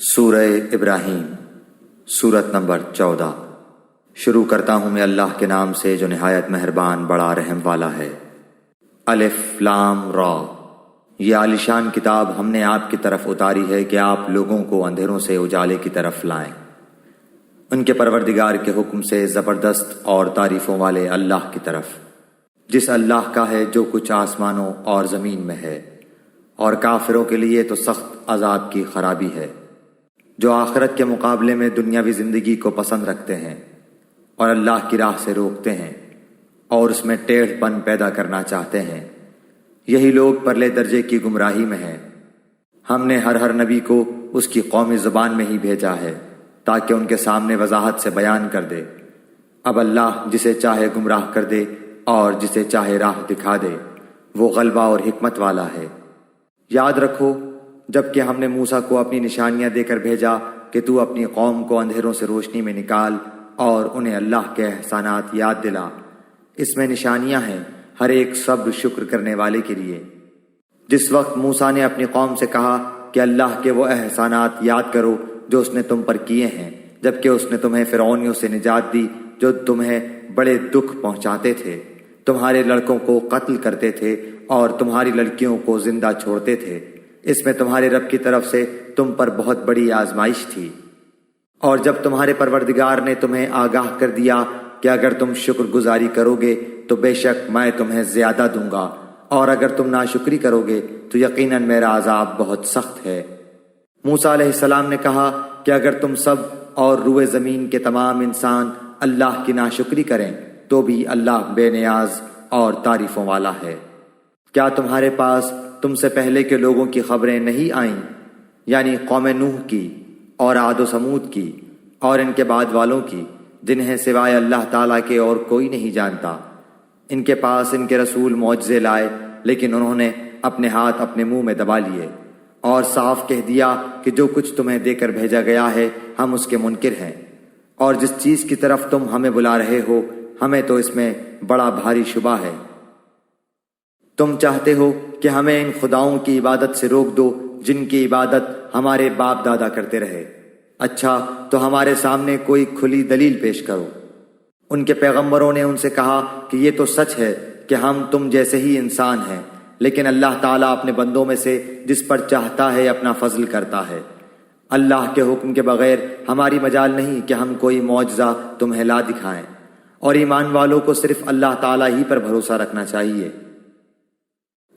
سورہ ابراہیم سورت نمبر 14۔ شروع کرتا ہوں میں اللہ کے نام سے جو نہایت مہربان بڑا رحم والا ہے۔ الف لام را، یہ عالیشان کتاب ہم نے آپ کی طرف اتاری ہے کہ آپ لوگوں کو اندھیروں سے اجالے کی طرف لائیں، ان کے پروردگار کے حکم سے زبردست اور تعریفوں والے اللہ کی طرف، جس اللہ کا ہے جو کچھ آسمانوں اور زمین میں ہے، اور کافروں کے لیے تو سخت عذاب کی خرابی ہے، جو آخرت کے مقابلے میں دنیاوی زندگی کو پسند رکھتے ہیں اور اللہ کی راہ سے روکتے ہیں اور اس میں ٹیڑھ پن پیدا کرنا چاہتے ہیں، یہی لوگ پرلے درجے کی گمراہی میں ہیں۔ ہم نے ہر نبی کو اس کی قومی زبان میں ہی بھیجا ہے تاکہ ان کے سامنے وضاحت سے بیان کر دے۔ اب اللہ جسے چاہے گمراہ کر دے اور جسے چاہے راہ دکھا دے، وہ غلبہ اور حکمت والا ہے۔ یاد رکھو جبکہ ہم نے موسیٰ کو اپنی نشانیاں دے کر بھیجا کہ تو اپنی قوم کو اندھیروں سے روشنی میں نکال اور انہیں اللہ کے احسانات یاد دلا۔ اس میں نشانیاں ہیں ہر ایک صبر شکر کرنے والے کے لیے۔ جس وقت موسیٰ نے اپنی قوم سے کہا کہ اللہ کے وہ احسانات یاد کرو جو اس نے تم پر کیے ہیں، جبکہ اس نے تمہیں فرعونیوں سے نجات دی جو تمہیں بڑے دکھ پہنچاتے تھے، تمہارے لڑکوں کو قتل کرتے تھے اور تمہاری لڑکیوں کو زندہ چھوڑتے تھے۔ اس میں تمہارے رب کی طرف سے تم پر بہت بڑی آزمائش تھی، اور جب تمہارے پروردگار نے تمہیں آگاہ کر دیا کہ اگر تم شکر گزاری کرو گے تو بے شک میں تمہیں زیادہ دوں گا، اور اگر تم ناشکری کرو گے تو یقیناً میرا عذاب بہت سخت ہے۔ موسیٰ علیہ السلام نے کہا کہ اگر تم سب اور روئے زمین کے تمام انسان اللہ کی ناشکری کریں تو بھی اللہ بے نیاز اور تعریفوں والا ہے۔ کیا تمہارے پاس تم سے پہلے کے لوگوں کی خبریں نہیں آئیں، یعنی قوم نوح کی اور عاد و سمود کی اور ان کے بعد والوں کی، جنہیں سوائے اللہ تعالیٰ کے اور کوئی نہیں جانتا؟ ان کے پاس ان کے رسول معجزے لائے، لیکن انہوں نے اپنے ہاتھ اپنے منہ میں دبا لیے اور صاف کہہ دیا کہ جو کچھ تمہیں دے کر بھیجا گیا ہے ہم اس کے منکر ہیں، اور جس چیز کی طرف تم ہمیں بلا رہے ہو ہمیں تو اس میں بڑا بھاری شبہ ہے۔ تم چاہتے ہو کہ ہمیں ان خداؤں کی عبادت سے روک دو جن کی عبادت ہمارے باپ دادا کرتے رہے۔ اچھا تو ہمارے سامنے کوئی کھلی دلیل پیش کرو۔ ان کے پیغمبروں نے ان سے کہا کہ یہ تو سچ ہے کہ ہم تم جیسے ہی انسان ہیں، لیکن اللہ تعالیٰ اپنے بندوں میں سے جس پر چاہتا ہے اپنا فضل کرتا ہے۔ اللہ کے حکم کے بغیر ہماری مجال نہیں کہ ہم کوئی معجزہ تمہیں لا دکھائیں، اور ایمان والوں کو صرف اللہ تعالیٰ ہی پر بھروسہ رکھنا چاہیے۔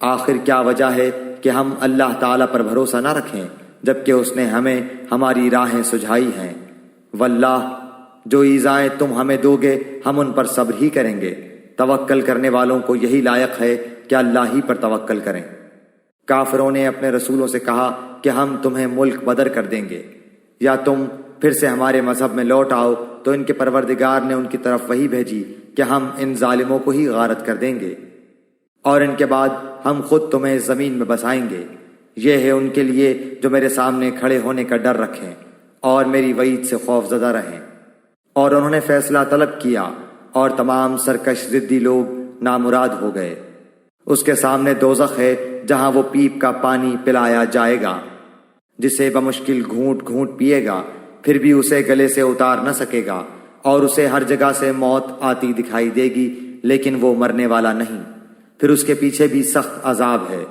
آخر کیا وجہ ہے کہ ہم اللہ تعالیٰ پر بھروسہ نہ رکھیں جبکہ اس نے ہمیں ہماری راہیں سجھائی ہیں؟ واللہ جو ایذائیں تم ہمیں دو گے ہم ان پر صبر ہی کریں گے۔ توکل کرنے والوں کو یہی لائق ہے کہ اللہ ہی پر توکل کریں۔ کافروں نے اپنے رسولوں سے کہا کہ ہم تمہیں ملک بدر کر دیں گے، یا تم پھر سے ہمارے مذہب میں لوٹ آؤ، تو ان کے پروردگار نے ان کی طرف وحی بھیجی کہ ہم ان ظالموں کو ہی غارت کر دیں گے، اور ان کے بعد ہم خود تمہیں زمین میں بسائیں گے۔ یہ ہے ان کے لیے جو میرے سامنے کھڑے ہونے کا ڈر رکھیں اور میری وعید سے خوف زدہ رہیں۔ اور انہوں نے فیصلہ طلب کیا اور تمام سرکش ضدی لوگ نامراد ہو گئے۔ اس کے سامنے دوزخ ہے جہاں وہ پیپ کا پانی پلایا جائے گا، جسے بمشکل گھونٹ گھونٹ پیے گا، پھر بھی اسے گلے سے اتار نہ سکے گا، اور اسے ہر جگہ سے موت آتی دکھائی دے گی لیکن وہ مرنے والا نہیں، پھر اس کے پیچھے بھی سخت عذاب ہے۔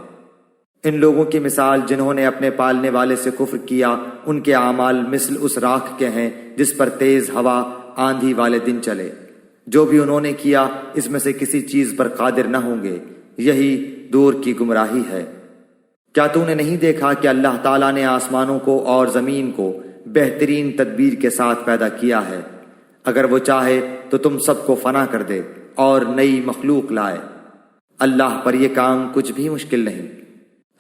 ان لوگوں کی مثال جنہوں نے اپنے پالنے والے سے کفر کیا، ان کے اعمال مثل اس راکھ کے ہیں جس پر تیز ہوا آندھی والے دن چلے۔ جو بھی انہوں نے کیا اس میں سے کسی چیز پر قادر نہ ہوں گے، یہی دور کی گمراہی ہے۔ کیا تو نے نہیں دیکھا کہ اللہ تعالیٰ نے آسمانوں کو اور زمین کو بہترین تدبیر کے ساتھ پیدا کیا ہے؟ اگر وہ چاہے تو تم سب کو فنا کر دے اور نئی مخلوق لائے۔ اللہ پر یہ کام کچھ بھی مشکل نہیں۔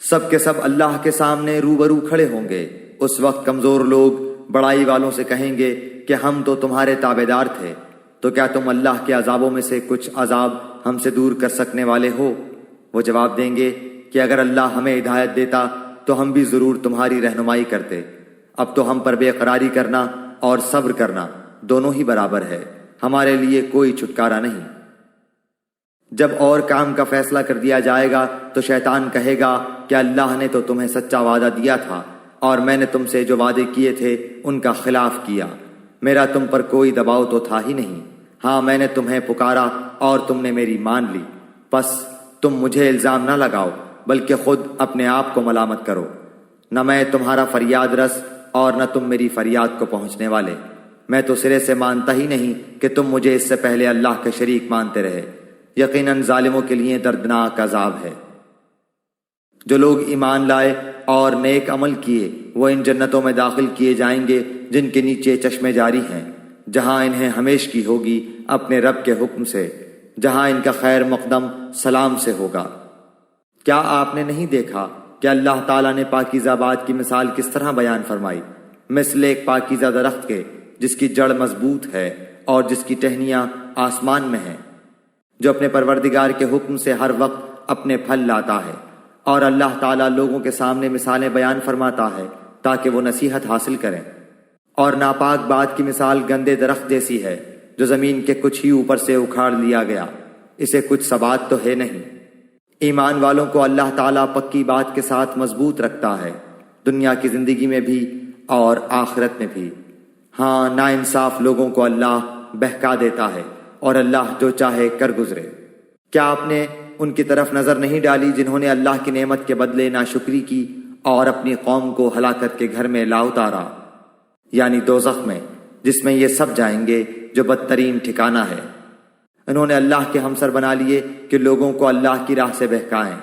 سب کے سب اللہ کے سامنے روبرو کھڑے ہوں گے۔ اس وقت کمزور لوگ بڑائی والوں سے کہیں گے کہ ہم تو تمہارے تابعدار تھے، تو کیا تم اللہ کے عذابوں میں سے کچھ عذاب ہم سے دور کر سکنے والے ہو؟ وہ جواب دیں گے کہ اگر اللہ ہمیں ہدایت دیتا تو ہم بھی ضرور تمہاری رہنمائی کرتے۔ اب تو ہم پر بے قراری کرنا اور صبر کرنا دونوں ہی برابر ہے، ہمارے لیے کوئی چھٹکارا نہیں۔ جب اور کام کا فیصلہ کر دیا جائے گا تو شیطان کہے گا کہ اللہ نے تو تمہیں سچا وعدہ دیا تھا اور میں نے تم سے جو وعدے کیے تھے ان کا خلاف کیا۔ میرا تم پر کوئی دباؤ تو تھا ہی نہیں۔ ہاں، میں نے تمہیں پکارا اور تم نے میری مان لی، پس تم مجھے الزام نہ لگاؤ بلکہ خود اپنے آپ کو ملامت کرو۔ نہ میں تمہارا فریاد رس اور نہ تم میری فریاد کو پہنچنے والے۔ میں تو سرے سے مانتا ہی نہیں کہ تم مجھے اس سے پہلے اللہ کے شریک مانتے رہے۔ یقیناً ظالموں کے لیے دردناک عذاب ہے۔ جو لوگ ایمان لائے اور نیک عمل کیے وہ ان جنتوں میں داخل کیے جائیں گے جن کے نیچے چشمے جاری ہیں، جہاں انہیں ہمیش کی ہوگی اپنے رب کے حکم سے، جہاں ان کا خیر مقدم سلام سے ہوگا۔ کیا آپ نے نہیں دیکھا کہ اللہ تعالیٰ نے پاکیزہ بات کی مثال کس طرح بیان فرمائی؟ مثل ایک پاکیزہ درخت کے جس کی جڑ مضبوط ہے اور جس کی ٹہنیاں آسمان میں ہیں، جو اپنے پروردگار کے حکم سے ہر وقت اپنے پھل لاتا ہے۔ اور اللہ تعالیٰ لوگوں کے سامنے مثالیں بیان فرماتا ہے تاکہ وہ نصیحت حاصل کریں۔ اور ناپاک بات کی مثال گندے درخت جیسی ہے جو زمین کے کچھ ہی اوپر سے اکھاڑ لیا گیا، اسے کچھ ثبات تو ہے نہیں۔ ایمان والوں کو اللہ تعالیٰ پکی بات کے ساتھ مضبوط رکھتا ہے، دنیا کی زندگی میں بھی اور آخرت میں بھی۔ ہاں، ناانصاف لوگوں کو اللہ بہکا دیتا ہے اور اللہ جو چاہے کر گزرے۔ کیا آپ نے ان کی طرف نظر نہیں ڈالی جنہوں نے اللہ کی نعمت کے بدلے ناشکری کی اور اپنی قوم کو ہلاکت کے گھر میں لا اتارا، یعنی دوزخ میں، جس میں یہ سب جائیں گے جو بدترین ٹھکانہ ہے۔ انہوں نے اللہ کے ہمسر بنا لیے کہ لوگوں کو اللہ کی راہ سے بہکائیں۔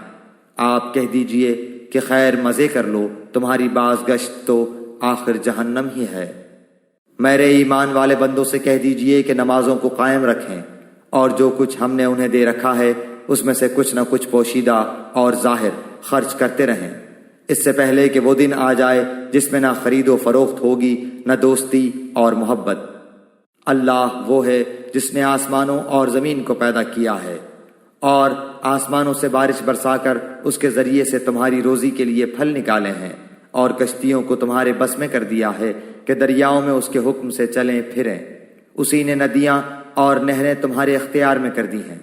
آپ کہہ دیجئے کہ خیر مزے کر لو، تمہاری باز گشت تو آخر جہنم ہی ہے۔ میرے ایمان والے بندوں سے کہہ دیجئے کہ نمازوں کو قائم رکھیں اور جو کچھ ہم نے انہیں دے رکھا ہے اس میں سے کچھ نہ کچھ پوشیدہ اور ظاہر خرچ کرتے رہیں، اس سے پہلے کہ وہ دن آ جائے جس میں نہ خرید و فروخت ہوگی نہ دوستی اور محبت۔ اللہ وہ ہے جس نے آسمانوں اور زمین کو پیدا کیا ہے اور آسمانوں سے بارش برسا کر اس کے ذریعے سے تمہاری روزی کے لیے پھل نکالے ہیں، اور کشتیوں کو تمہارے بس میں کر دیا ہے کہ دریاؤں میں اس کے حکم سے چلیں پھریں۔ اسی نے ندیاں اور نہریں تمہارے اختیار میں کر دی ہیں۔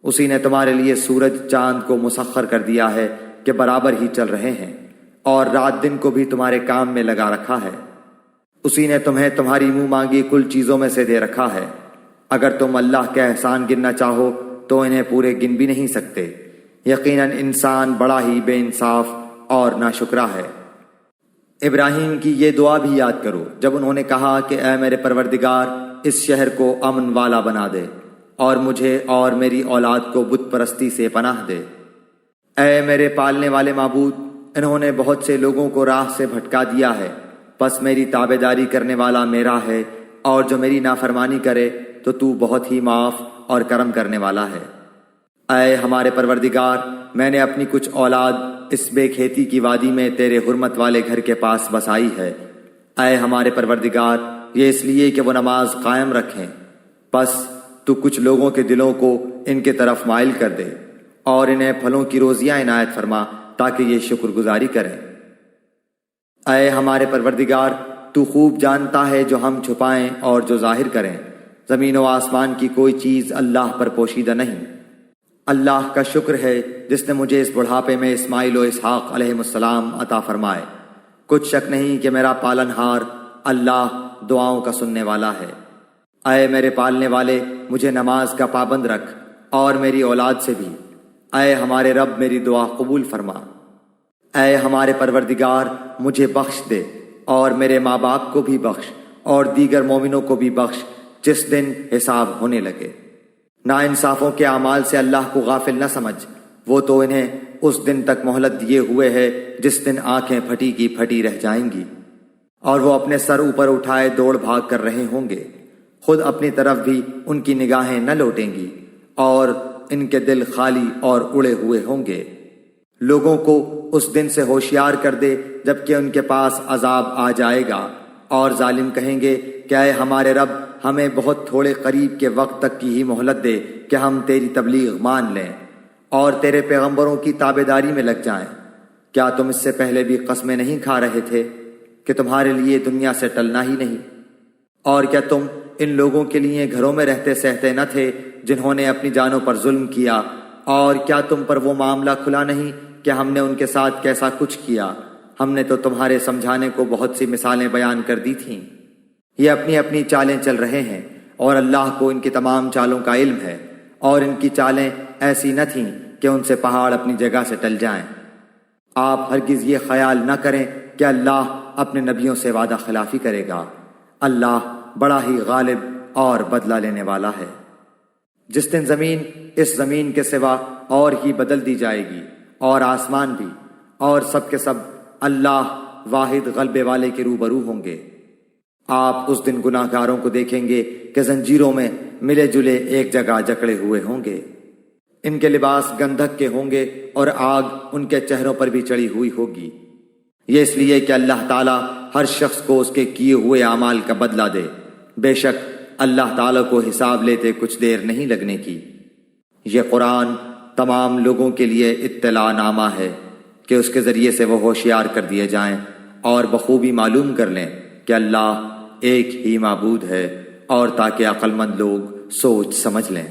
اسی نے تمہارے لیے سورج چاند کو مسخر کر دیا ہے کہ برابر ہی چل رہے ہیں، اور رات دن کو بھی تمہارے کام میں لگا رکھا ہے۔ اسی نے تمہیں تمہاری منہ مانگی کل چیزوں میں سے دے رکھا ہے۔ اگر تم اللہ کے احسان گننا چاہو تو انہیں پورے گن بھی نہیں سکتے۔ یقیناً انسان بڑا ہی بے انصاف اور ناشکرا ہے۔ ابراہیم کی یہ دعا بھی یاد کرو جب انہوں نے کہا کہ اے میرے پروردگار، اس شہر کو امن والا بنا دے اور مجھے اور میری اولاد کو بت پرستی سے پناہ دے۔ اے میرے پالنے والے معبود، انہوں نے بہت سے لوگوں کو راہ سے بھٹکا دیا ہے، پس میری تابعداری کرنے والا میرا ہے، اور جو میری نافرمانی کرے تو تو بہت ہی معاف اور کرم کرنے والا ہے۔ اے ہمارے پروردگار، میں نے اپنی کچھ اولاد اس بے کھیتی کی وادی میں تیرے حرمت والے گھر کے پاس بسائی ہے۔ اے ہمارے پروردگار، یہ اس لیے کہ وہ نماز قائم رکھیں، پس تو کچھ لوگوں کے دلوں کو ان کے طرف مائل کر دے اور انہیں پھلوں کی روزیاں عنایت فرما تاکہ یہ شکر گزاری کریں۔ اے ہمارے پروردگار، تو خوب جانتا ہے جو ہم چھپائیں اور جو ظاہر کریں۔ زمین و آسمان کی کوئی چیز اللہ پر پوشیدہ نہیں۔ اللہ کا شکر ہے جس نے مجھے اس بڑھاپے میں اسماعیل و اسحاق علیہ السلام عطا فرمائے۔ کچھ شک نہیں کہ میرا پالن ہار اللہ دعاؤں کا سننے والا ہے۔ اے میرے پالنے والے، مجھے نماز کا پابند رکھ اور میری اولاد سے بھی۔ اے ہمارے رب، میری دعا قبول فرما۔ اے ہمارے پروردگار، مجھے بخش دے اور میرے ماں باپ کو بھی بخش اور دیگر مومنوں کو بھی بخش جس دن حساب ہونے لگے۔ ناانصافوں کے اعمال سے اللہ کو غافل نہ سمجھ، وہ تو انہیں اس دن تک مہلت دیے ہوئے ہے جس دن آنکھیں پھٹی کی پھٹی رہ جائیں گی، اور وہ اپنے سر اوپر اٹھائے دوڑ بھاگ کر رہے ہوں گے۔ خود اپنی طرف بھی ان کی نگاہیں نہ لوٹیں گی اور ان کے دل خالی اور اڑے ہوئے ہوں گے۔ لوگوں کو اس دن سے ہوشیار کر دے جبکہ ان کے پاس عذاب آ جائے گا، اور ظالم کہیں گے کہ اے ہمارے رب، ہمیں بہت تھوڑے قریب کے وقت تک کی ہی مہلت دے کہ ہم تیری تبلیغ مان لیں اور تیرے پیغمبروں کی تابعداری میں لگ جائیں۔ کیا تم اس سے پہلے بھی قسمیں نہیں کھا رہے تھے کہ تمہارے لیے دنیا سے ٹلنا ہی نہیں؟ اور کیا تم ان لوگوں کے لیے گھروں میں رہتے سہتے نہ تھے جنہوں نے اپنی جانوں پر ظلم کیا؟ اور کیا تم پر وہ معاملہ کھلا نہیں کہ ہم نے ان کے ساتھ کیسا کچھ کیا؟ ہم نے تو تمہارے سمجھانے کو بہت سی مثالیں بیان کر دی تھیں۔ یہ اپنی اپنی چالیں چل رہے ہیں اور اللہ کو ان کی تمام چالوں کا علم ہے، اور ان کی چالیں ایسی نہ تھیں کہ ان سے پہاڑ اپنی جگہ سے ٹل جائیں۔ آپ ہرگز یہ خیال نہ کریں کہ اللہ اپنے نبیوں سے وعدہ خلافی کرے گا۔ اللہ بڑا ہی غالب اور بدلہ لینے والا ہے۔ جس دن زمین اس زمین کے سوا اور ہی بدل دی جائے گی، اور آسمان بھی، اور سب کے سب اللہ واحد غلبے والے کے روبرو ہوں گے۔ آپ اس دن گناہ گاروں کو دیکھیں گے کہ زنجیروں میں ملے جلے ایک جگہ جکڑے ہوئے ہوں گے۔ ان کے لباس گندھک کے ہوں گے اور آگ ان کے چہروں پر بھی چڑھی ہوئی ہوگی۔ یہ اس لیے کہ اللہ تعالیٰ ہر شخص کو اس کے کیے ہوئے اعمال کا بدلہ دے۔ بے شک اللہ تعالیٰ کو حساب لیتے کچھ دیر نہیں لگنے کی۔ یہ قرآن تمام لوگوں کے لیے اطلاع نامہ ہے کہ اس کے ذریعے سے وہ ہوشیار کر دیے جائیں اور بخوبی معلوم کر لیں کہ اللہ ایک ہی معبود ہے، اور تاکہ عقل مند لوگ سوچ سمجھ لیں۔